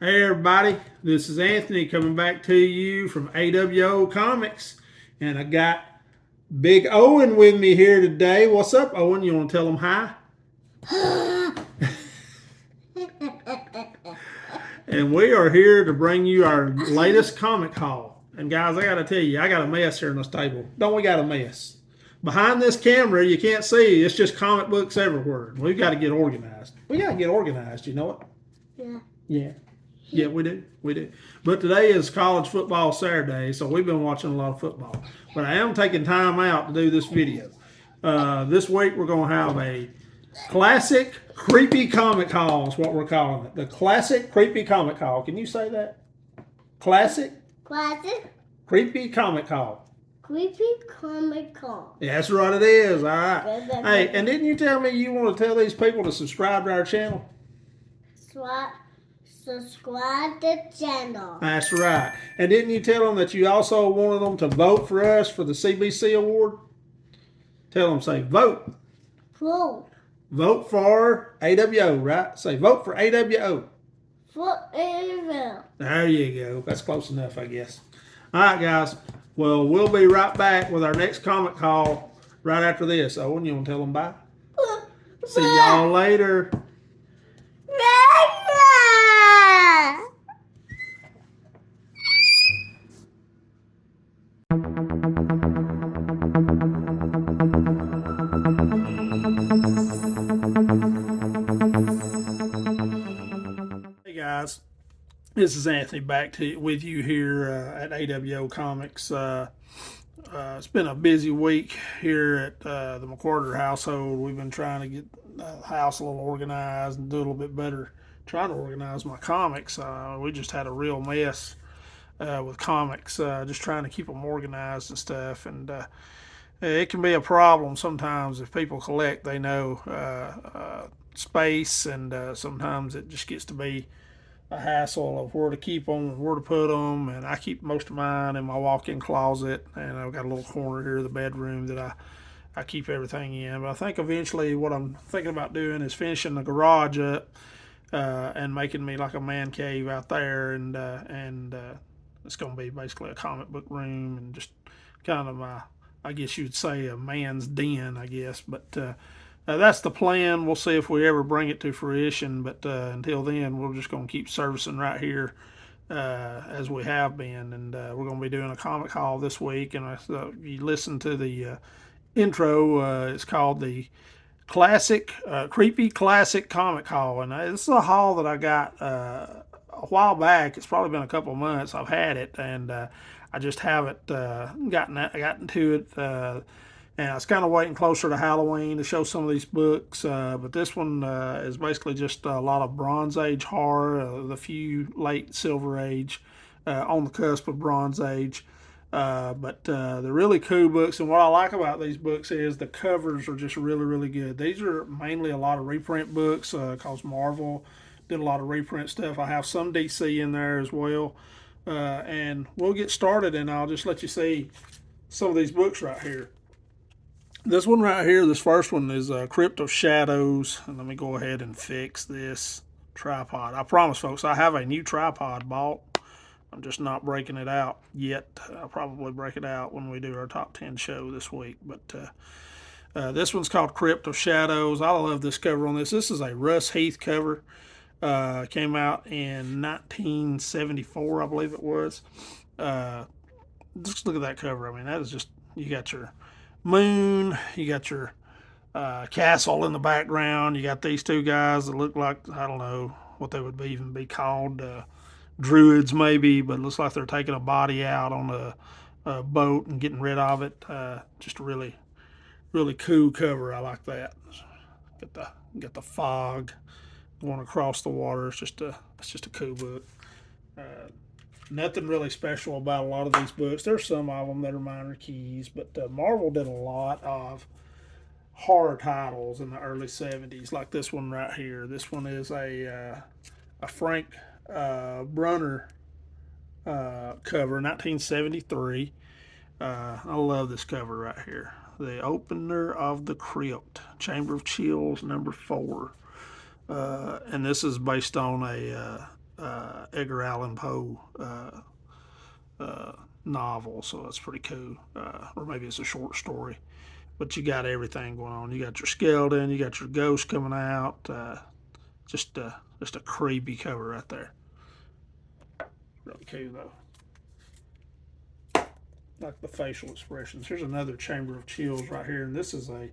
Hey everybody, this is Anthony coming back to you from A.W.O Comics, and I got Big Owen with me here today. What's up, Owen? You want to tell them hi? And we are here to bring you our latest comic haul. And guys, I got to tell you, I got a mess here in this table. Don't we got a mess? Behind this camera, you can't see. It's just comic books everywhere. We've got to get organized. We got to get organized. You know it? Yeah. Yeah. Yeah, we do. We do. But today is college football Saturday, so we've been watching a lot of football. But I am taking time out to do this video. This week we're going to have a classic creepy comic haul is what we're calling it. The classic creepy comic haul. Can you say that? Classic creepy comic haul. Creepy comic haul. Yeah, that's right, it is. All right. Hey, and didn't you tell me you want to tell these people to subscribe to our channel? Subscribe to the channel. That's right. And didn't you tell them that you also wanted them to vote for us for the CBC award? Tell them, say, vote. Vote. Vote for A.W.O, right? Say, vote for A.W.O. Forever. There you go. That's close enough, I guess. All right, guys. Well, we'll be right back with our next comic haul right after this. Owen, you want to tell them bye? See y'all later. Hey guys, this is Anthony back with you here at A.W.O Comics. It's been a busy week here at the McWhorter household. We've been trying to get the house a little organized and do a little bit better, trying to organize my comics. We just had a real mess with comics, just trying to keep them organized and stuff. And it can be a problem sometimes if people collect. They know space, and sometimes it just gets to be a hassle of where to keep them and where to put them. And I keep most of mine in my walk-in closet, and I've got a little corner here of the bedroom that I keep everything in. But I think eventually what I'm thinking about doing is finishing the garage up and making me like a man cave out there, and it's going to be basically a comic book room and just kind of my, I guess you'd say, a man's den, I guess. But that's the plan. We'll see if we ever bring it to fruition. But until then, we're just going to keep servicing right here as we have been. And we're going to be doing a comic haul this week. And you listen to the intro. It's called the Creepy Classic Comic Haul. And this is a haul that I got a while back. It's probably been a couple of months I've had it. And I just haven't gotten to it. And I was kind of waiting closer to Halloween to show some of these books. But this one is basically just a lot of Bronze Age horror, the few late Silver Age, on the cusp of Bronze Age. But they're really cool books. And what I like about these books is the covers are just really, really good. These are mainly a lot of reprint books because Marvel did a lot of reprint stuff. I have some DC in there as well. And we'll get started, and I'll just let you see some of these books right here. This one right here, this first one is Crypt of Shadows. And let me go ahead and fix this tripod. I promise, folks, I have a new tripod bought. I'm just not breaking it out yet. I'll probably break it out when we do our top 10 show this week. But this one's called Crypt of Shadows. I love this cover on this. This is a Russ Heath cover. Came out in 1974, I believe it was. Just look at that cover. I mean, that is just, you got your moon, you got your castle in the background, you got these two guys that look like, I don't know what they would even be called, druids maybe, but it looks like they're taking a body out on a boat and getting rid of it. Just a really, really cool cover. I like that. Got the fog going across the water. It's just a cool book. Nothing really special about a lot of these books. There's some of them that are minor keys, but Marvel did a lot of horror titles in the early 70s, like this one right here. This one is a Frank Brunner cover, 1973. I love this cover right here. The Opener of the Crypt, Chamber of Chills, number 4. And this is based on Edgar Allan Poe novel, so that's pretty cool. Or maybe it's a short story. But you got everything going on. You got your skeleton, you got your ghost coming out. Just a creepy cover right there. Really cool though. Like the facial expressions. Here's another Chamber of Chills right here, and this is a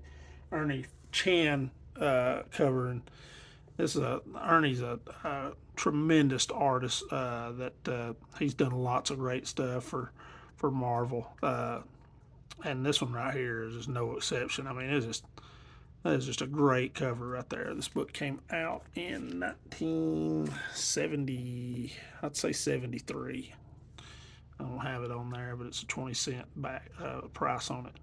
Ernie Chan cover, and this is Ernie's a tremendous artist that he's done lots of great stuff for Marvel, and this one right here is just no exception. I mean, that is just a great cover right there. This book came out in 1970, I'd say 73. I don't have it on there, but it's a 20-cent back price on it.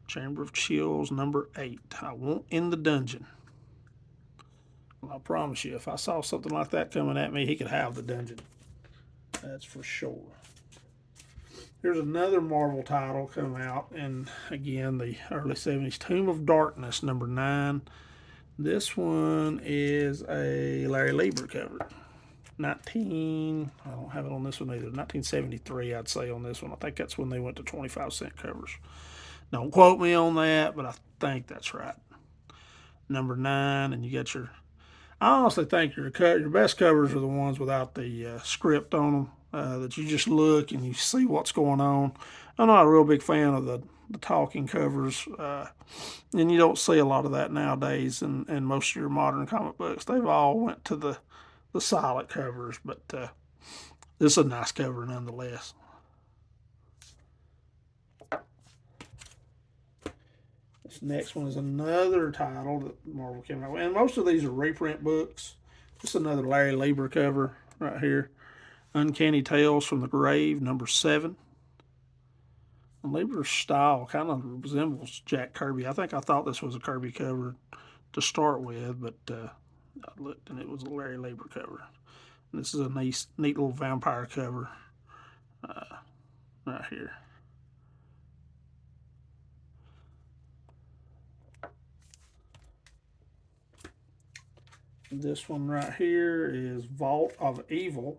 Chamber of Chills number 8. I won't in the dungeon. Well, I promise you, if I saw something like that coming at me, he could have the dungeon. That's for sure. Here's another Marvel title come out, and again, the early 70s. Tomb of Darkness number 9. This one is a Larry Lieber cover. I don't have it on this one either. 1973, I'd say on this one. I think that's when they went to 25-cent covers. Don't quote me on that, but I think that's right. Number 9, and you got your. I honestly think your best covers are the ones without the script on them. That you just look and you see what's going on. I'm not a real big fan of the talking covers, and you don't see a lot of that nowadays in most of your modern comic books. They've all went to the silent covers, but this is a nice cover nonetheless. This next one is another title that Marvel came out with, and most of these are reprint books. Just another Larry Lieber cover right here. Uncanny Tales from the Grave, number 7. And Lieber's style kind of resembles Jack Kirby. I thought this was a Kirby cover to start with, but I looked and it was a Larry Lieber cover. And this is a neat little vampire cover right here. This one right here is Vault of Evil.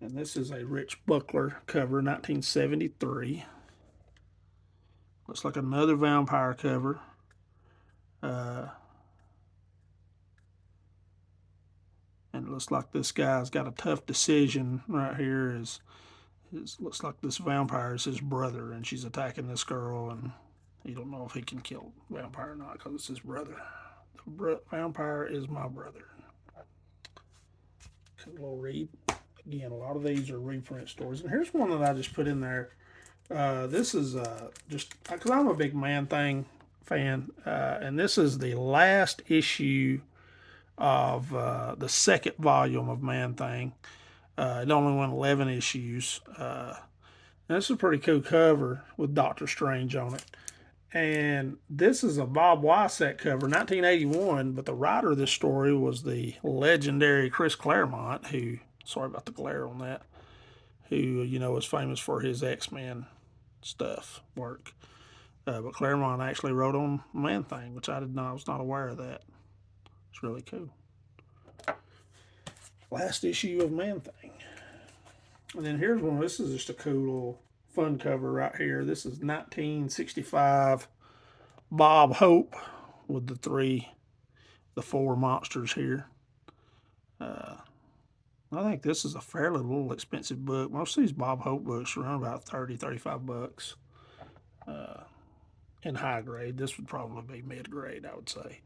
And this is a Rich Buckler cover, 1973. Looks like another vampire cover. And it looks like this guy's got a tough decision right here. Looks like this vampire is his brother, and she's attacking this girl, and he don't know if he can kill the vampire or not because it's his brother. The vampire is my brother. A little read. Again, a lot of these are reprint stories. And here's one that I just put in there. This is just because I'm a big Man-Thing fan. And this is the last issue of the second volume of Man-Thing. It only went 11 issues. And this is a pretty cool cover with Doctor Strange on it. And this is a Bob Wysett cover, 1981, but the writer of this story was the legendary Chris Claremont, who, sorry about the glare on that, who, is famous for his X-Men stuff, work. But Claremont actually wrote on Man-Thing, which I was not aware of that. It's really cool. Last issue of Man-Thing. And then here's one. This is just a cool little fun cover right here. This is 1965 Bob Hope with the 4 monsters here. I think this is a fairly little expensive book. Most of these Bob Hope books are around about $30-$35 in high grade. This would probably be mid grade, I would say.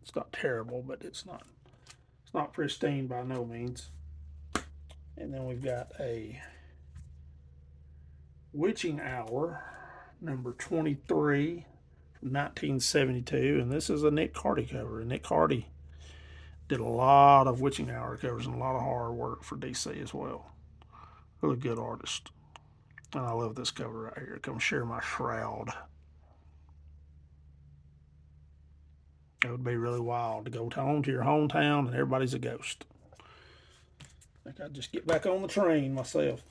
It's not terrible, but it's not pristine by no means. And then we've got a Witching Hour, number 23, from 1972. And this is a Nick Cardy cover. And Nick Cardy did a lot of Witching Hour covers and a lot of horror work for DC as well. Really good artist. And I love this cover right here. Come share my shroud. It would be really wild to go home to your hometown and everybody's a ghost. I think I'd just get back on the train myself.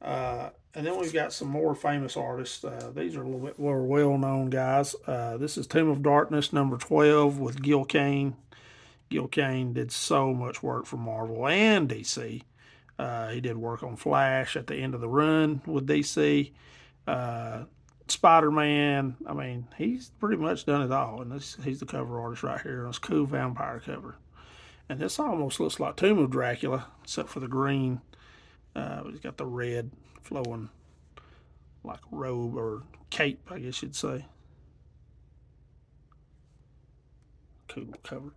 And then we've got some more famous artists. These are a little bit more well-known guys. This is Tomb of Darkness, number 12, with Gil Kane Gil Kane did so much work for Marvel and DC. He did work on Flash at the end of the run with DC. Spider-Man. I mean, he's pretty much done it all. And he's the cover artist right here on this cool vampire cover. And this almost looks like Tomb of Dracula, except for the green. He's got the red flowing like a robe or cape, I guess you'd say. Cool cover.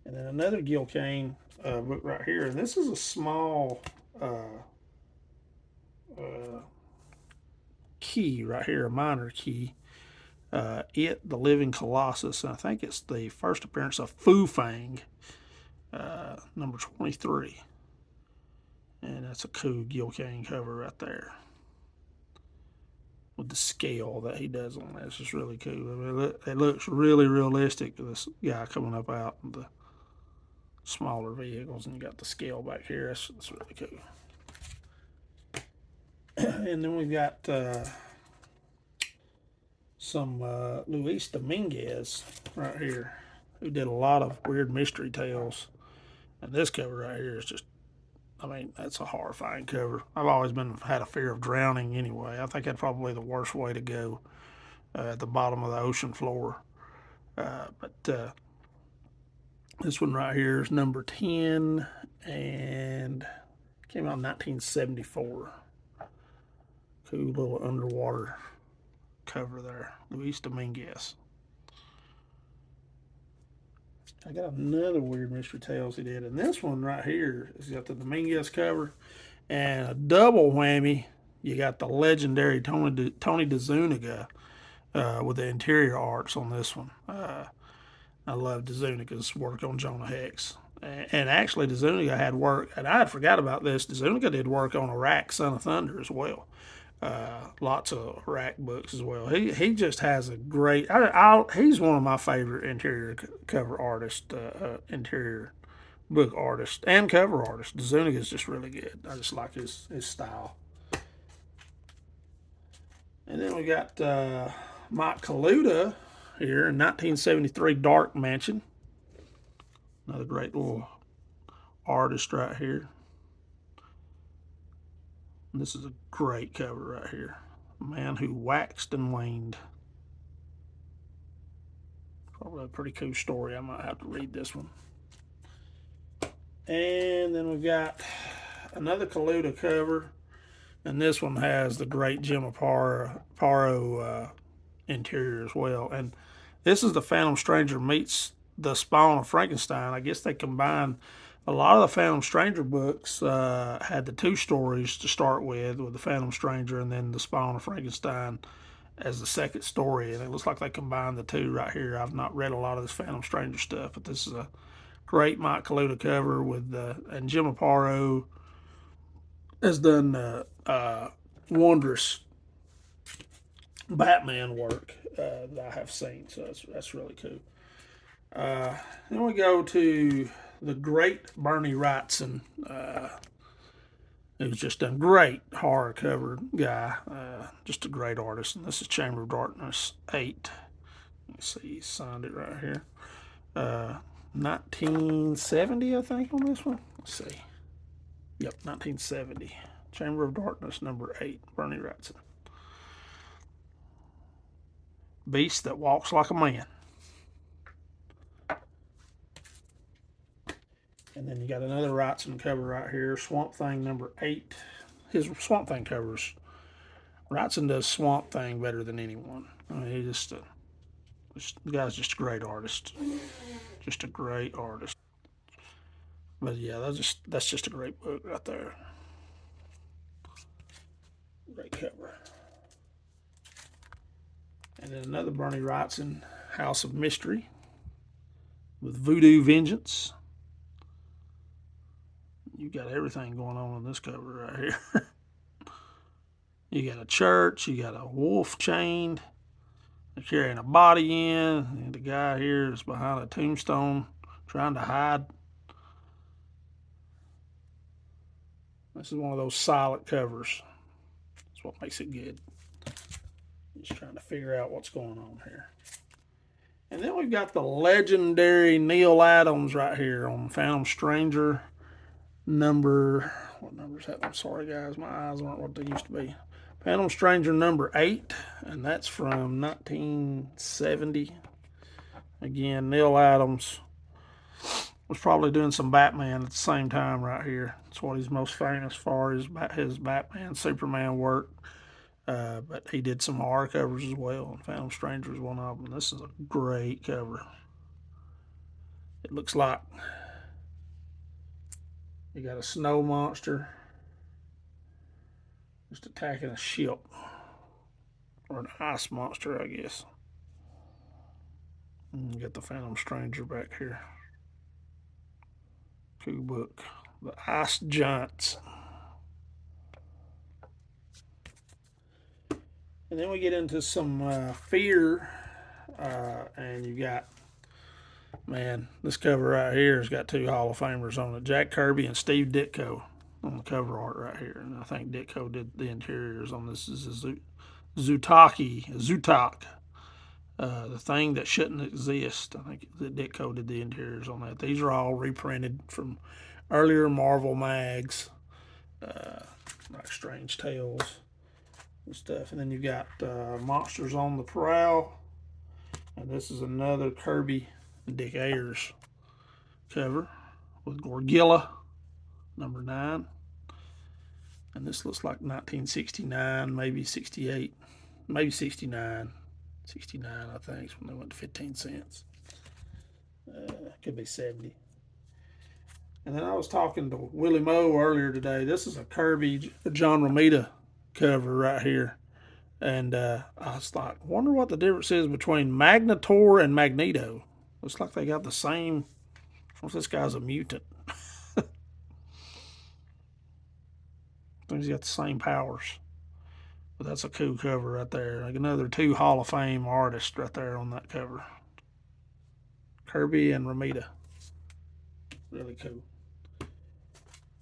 And then another Gil Kane book right here. And this is a small key right here, a minor key. The Living Colossus. And I think it's the first appearance of Fu Fang, number 23. And that's a cool Gil Kane cover right there. With the scale that he does on that. It's just really cool. I mean, it looks really realistic to this guy coming up out of the smaller vehicles. And you got the scale back here. That's really cool. And then we've got some Luis Dominguez right here, who did a lot of weird mystery tales. And this cover right here is just, I mean, that's a horrifying cover. I've always had a fear of drowning anyway. I think that's probably the worst way to go, at the bottom of the ocean floor. But this one right here is number 10 and came out in 1974. Cool little underwater cover there. Luis Dominguez. I got another weird mystery tales he did, and this one right here has got the Dominguez cover and a double whammy. You got the legendary Tony DeZuniga with the interior arts on this one. I love DeZuniga's work on Jonah Hex. And actually, DeZuniga had work, and I had forgot about this. DeZuniga did work on Iraq, Son of Thunder as well. Lots of Iraq books as well. He just has a great. He's one of my favorite interior cover artists, interior book artist, and cover artist. DeZuniga is just really good. I just like his style. And then we got Mike Kaluta here in 1973 Dark Mansion. Another great little artist right here. And this is a great cover right here. A man who waxed and waned. Probably a pretty cool story. I might have to read this one. And then we've got another Kaluta cover. And this one has the great Jim Aparo interior as well. And this is the Phantom Stranger meets the Spawn of Frankenstein. I guess they combined a lot of the Phantom Stranger books had the two stories to start with the Phantom Stranger and then the Spawn of Frankenstein as the second story. And it looks like they combined the two right here. I've not read a lot of this Phantom Stranger stuff, but this is a great Mike Kaluta cover with and Jim Aparo has done wondrous Batman work that I have seen. So that's really cool. Then we go to the great Bernie Wrightson, who's just a great horror cover guy, just a great artist. And this is Chamber of Darkness 8. Let's see, he signed it right here. 1970, I think, on this one. Let's see. Yep, 1970. Chamber of Darkness number 8, Bernie Wrightson. Beast that walks like a man. And then you got another Wrightson cover right here, Swamp Thing number 8. His Swamp Thing covers. Wrightson does Swamp Thing better than anyone. I mean, the guy's just a great artist. Just a great artist. But yeah, that's just a great book right there. Great cover. And then another Bernie Wrightson, House of Mystery with Voodoo Vengeance. You got everything going on in this cover right here. You got a church, you got a wolf chained, they're carrying a body in, and the guy here is behind a tombstone trying to hide. This is one of those silent covers. That's what makes it good. Just trying to figure out what's going on here. And then we've got the legendary Neil Adams right here on Phantom Stranger number. What number is that? I'm sorry, guys. My eyes aren't what they used to be. Phantom Stranger number 8, and that's from 1970. Again, Neil Adams was probably doing some Batman at the same time right here. That's what he's most famous for, is his Batman, Superman work. But he did some horror covers as well, and Phantom Stranger is one of them. This is a great cover. It looks like you got a snow monster just attacking a ship, or an ice monster, I guess. And you got the Phantom Stranger back here. Cool book. The Ice Giants. And then we get into some fear, and you got, man, this cover right here has got 2 Hall of Famers on it, Jack Kirby and Steve Ditko on the cover art right here. And I think Ditko did the interiors on this. This is Zutak, the thing that shouldn't exist. I think that Ditko did the interiors on that. These are all reprinted from earlier Marvel mags, like Strange Tales and stuff. And then you got Monsters on the Prowl, and this is another Kirby and Dick Ayers cover with Gorgilla number 9, and this looks like 1969, maybe 68, maybe 69, I think, when they went to 15 cents. Could be 70. And then I was talking to Willie Moe earlier today. This is a Kirby John Romita cover right here. And I was like, wonder what the difference is between Magnetor and Magneto. Looks like they got the same. Well, this guy's a mutant. I think he's got the same powers. But that's a cool cover right there. Like another 2 Hall of Fame artists right there on that cover. Kirby and Romita. Really cool.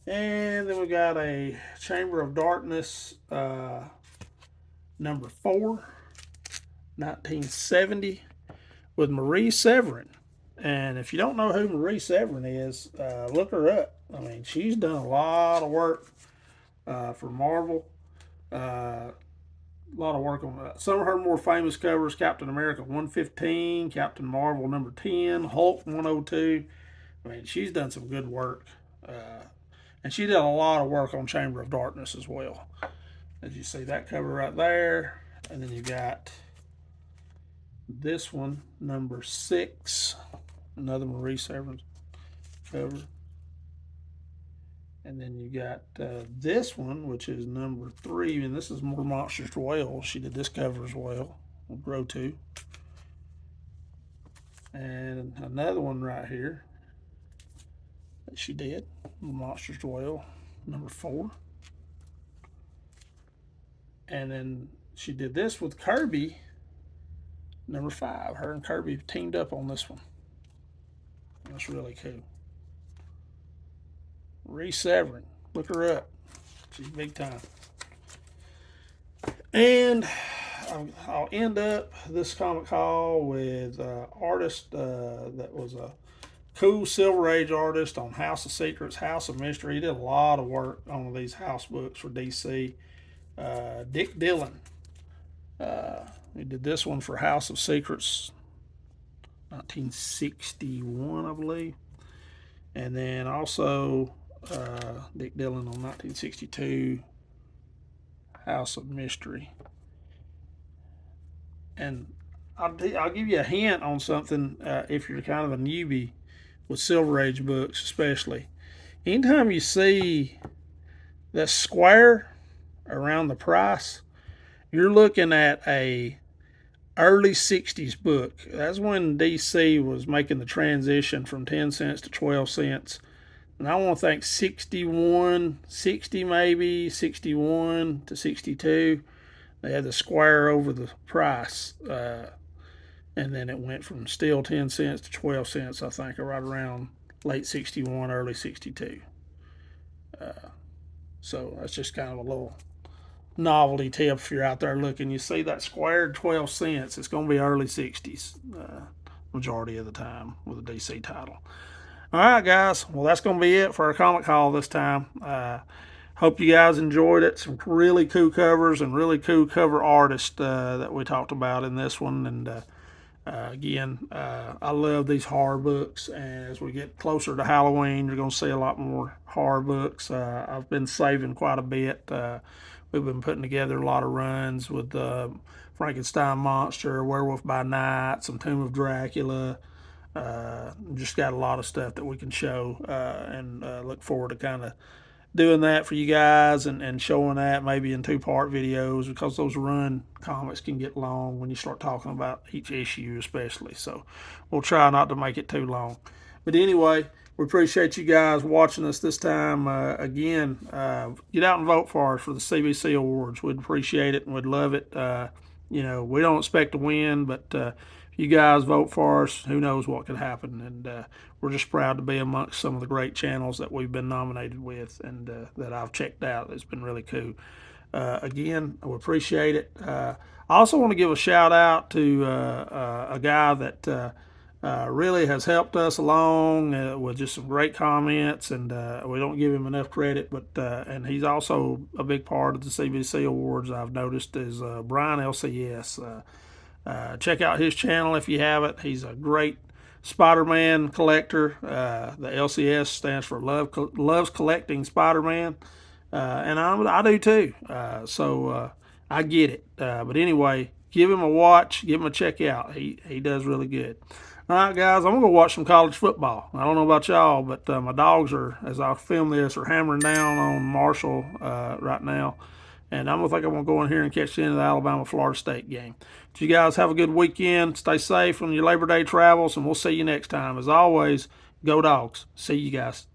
And then we got a Chamber of Darkness number 4, 1970, with Marie Severin. And if you don't know who Marie Severin is, look her up. I mean, she's done a lot of work for Marvel. A lot of work on that. Some of her more famous covers: Captain America 115, Captain Marvel number 10, Hulk 102. I mean, she's done some good work. And she did a lot of work on Chamber of Darkness as well. As you see that cover right there. And then you got this one, number 6. Another Marie Severin cover. And then you got this one, which is number 3. And this is more Monsters to Wales. She did this cover as well. We'll grow to. And another one right here that she did, Monsters to Wales, number 4. And then she did this with Kirby, number 5. Her and Kirby teamed up on this one. That's really cool. Marie Severin, look her up. She's big time. And I'll end up this comic haul with an artist that was a cool Silver Age artist on House of Secrets, House of Mystery. He did a lot of work on these house books for DC. Dick Dillon. He did this one for House of Secrets, 1961, I believe. And then also Dick Dillon on 1962, House of Mystery. And I'll give you a hint on something if you're kind of a newbie with Silver Age books, especially. Anytime you see that square around the price, you're looking at a early 60s book. That's when DC was making the transition from 10 cents to 12 cents. And I want to think 61, 60 maybe, 61 to 62. They had the square over the price. And then it went from still 10 cents to 12 cents, I think, right around late 61, early 62. So that's just kind of a little novelty tip if you're out there looking. You see that squared 12 cents, it's going to be early 60s. majority of the time with a DC title. All right, guys. Well, that's going to be it for our comic haul this time. Hope you guys enjoyed it. Some really cool covers and really cool cover artists that we talked about in this one. And again, I love these horror books. And as we get closer to Halloween, you're going to see a lot more horror books. I've been saving quite a bit. We've been putting together a lot of runs with Frankenstein Monster, Werewolf by Night, some Tomb of Dracula. Just got a lot of stuff that we can show and look forward to kind of doing that for you guys and showing that maybe in 2-part videos, because those run comics can get long when you start talking about each issue especially. So we'll try not to make it too long. But anyway, we appreciate you guys watching us this time. Again, get out and vote for us for the CBC Awards. We'd appreciate it and we'd love it. We don't expect to win, but if you guys vote for us, who knows what could happen. And we're just proud to be amongst some of the great channels that we've been nominated with and that I've checked out. It's been really cool. Again, we appreciate it. I also want to give a shout out to a guy that really has helped us along with just some great comments, and we don't give him enough credit, but and he's also a big part of the CBC Awards, I've noticed, is Brian LCS. Check out his channel if you haven't. He's a great Spider-Man collector. The LCS stands for Loves Collecting Spider-Man, and I do too. So I get it. But anyway, give him a watch, give him a check out. He does really good. All right, guys, I'm gonna go watch some college football. I don't know about y'all, but my dogs are, as I film this, are hammering down on Marshall right now. And I'm gonna go in here and catch the end of the Alabama-Florida State game. So you guys have a good weekend. Stay safe on your Labor Day travels, and we'll see you next time. As always, go Dogs. See you guys.